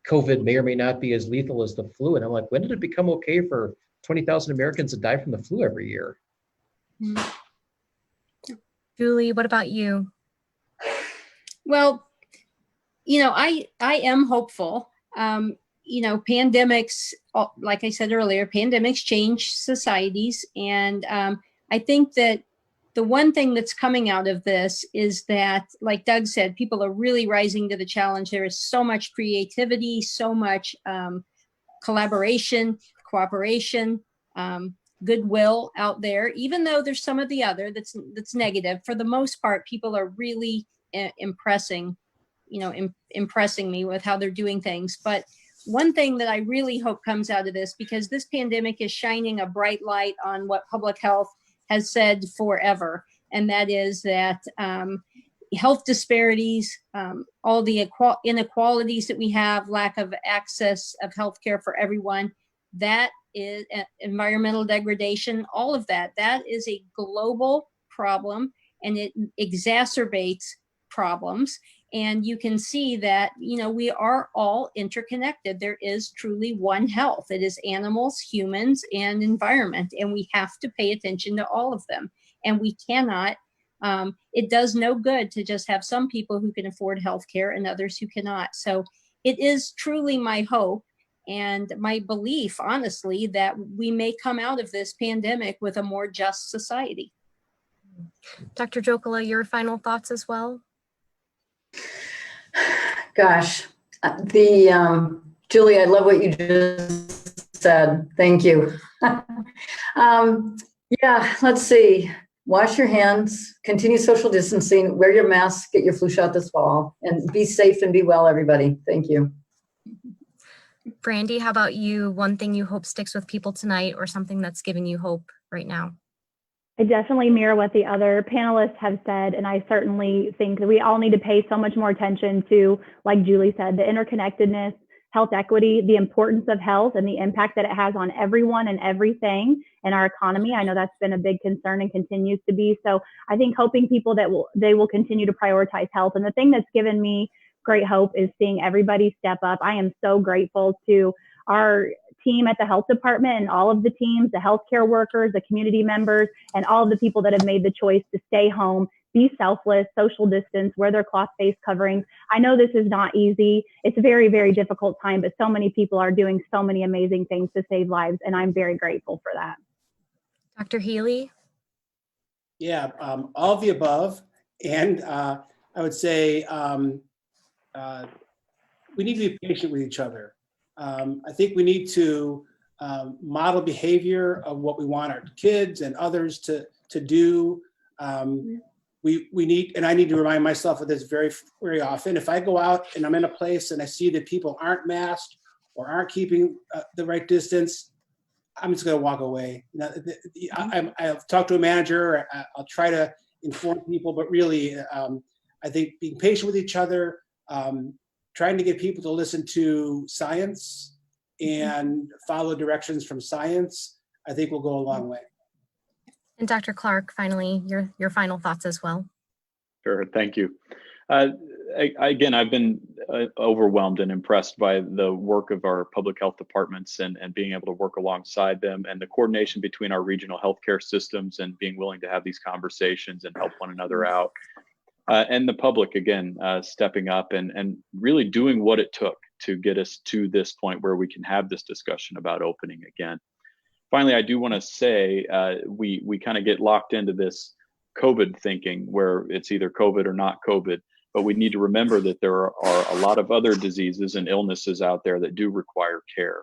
COVID may or may not be as lethal as the flu. And I'm like, when did it become okay for 20,000 Americans to die from the flu every year? Julie, what about you? Well, I am hopeful. Pandemics, like I said earlier, pandemics change societies. And I think that the one thing that's coming out of this is that, like Doug said, people are really rising to the challenge. There is so much creativity, so much collaboration, cooperation, goodwill out there, even though there's some of the other that's negative. For the most part, people are really impressing me with how they're doing things. But one thing that I really hope comes out of this, because this pandemic is shining a bright light on what public health has said forever, and that is that health disparities, all the inequalities that we have, lack of access of healthcare for everyone, that is environmental degradation, all of that is a global problem, and it exacerbates problems. And you can see that, we are all interconnected. There is truly one health. It is animals, humans, and environment. And we have to pay attention to all of them. And we cannot, it does no good to just have some people who can afford healthcare and others who cannot. So it is truly my hope and my belief, honestly, that we may come out of this pandemic with a more just society. Dr. Jokela, your final thoughts as well? Gosh, Julie, I love what you just said. Thank you. Yeah, let's see. Wash your hands, continue social distancing, wear your mask, get your flu shot this fall, and be safe and be well, everybody. Thank you. Brandy, how about you? One thing you hope sticks with people tonight, or something that's giving you hope right now? I definitely mirror what the other panelists have said, and I certainly think that we all need to pay so much more attention to, like Julie said, the interconnectedness, health equity, the importance of health, and the impact that it has on everyone and everything in our economy. I know that's been a big concern and continues to be. So I think hoping people that they will continue to prioritize health. And the thing that's given me great hope is seeing everybody step up. I am so grateful to our team at the health department and all of the teams, the healthcare workers, the community members, and all of the people that have made the choice to stay home, be selfless, social distance, wear their cloth face coverings. I know this is not easy. It's a very, very difficult time, but so many people are doing so many amazing things to save lives, and I'm very grateful for that. Dr. Healy? Yeah, all of the above. And I would say we need to be patient with each other. I think we need to model behavior of what we want our kids and others to do. We need, and I need to remind myself of this very, very often. If I go out and I'm in a place and I see that people aren't masked or aren't keeping the right distance, I'm just going to walk away. I'll talk to a manager. I'll try to inform people, but really, I think being patient with each other, trying to get people to listen to science and follow directions from science, I think will go a long way. And Dr. Clark, finally, your final thoughts as well. Sure, thank you. Again, I've been overwhelmed and impressed by the work of our public health departments and being able to work alongside them, and the coordination between our regional healthcare systems and being willing to have these conversations and help one another out. And the public, again, stepping up and really doing what it took to get us to this point where we can have this discussion about opening again. Finally, I do want to say we kind of get locked into this COVID thinking where it's either COVID or not COVID, but we need to remember that there are a lot of other diseases and illnesses out there that do require care.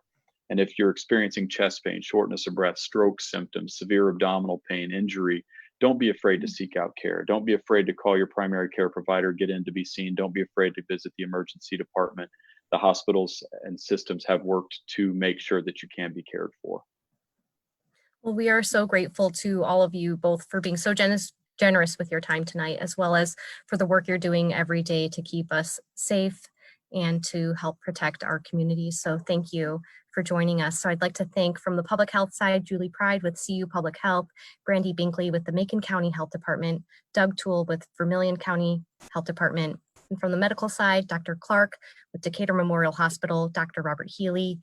And if you're experiencing chest pain, shortness of breath, stroke symptoms, severe abdominal pain, injury, don't be afraid to seek out care. Don't be afraid to call your primary care provider, get in to be seen. Don't be afraid to visit the emergency department. The hospitals and systems have worked to make sure that you can be cared for. Well, we are so grateful to all of you both for being so generous with your time tonight, as well as for the work you're doing every day to keep us safe and to help protect our communities. So thank you for joining us. So I'd like to thank, from the public health side, Julie Pride with CU Public Health, Brandy Binkley with the Macon County Health Department, Doug Toole with Vermilion County Health Department, and from the medical side, Dr. Clark with Decatur Memorial Hospital, Dr. Robert Healy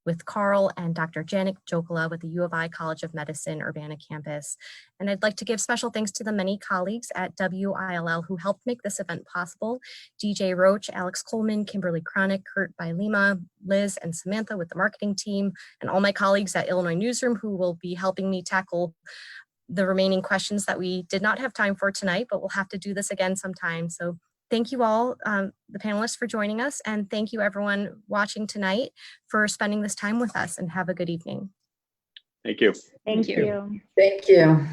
with Carl, and Dr. Janet Jokala with the U of I College of Medicine Urbana campus. And I'd like to give special thanks to the many colleagues at WILL who helped make this event possible. DJ Roach, Alex Coleman, Kimberly Cronick, Kurt Lima, Liz and Samantha with the marketing team, and all my colleagues at Illinois Newsroom who will be helping me tackle the remaining questions that we did not have time for tonight, but we'll have to do this again sometime. So thank you all, the panelists, for joining us, and thank you everyone watching tonight for spending this time with us, and have a good evening. Thank you. Thank you. Thank you.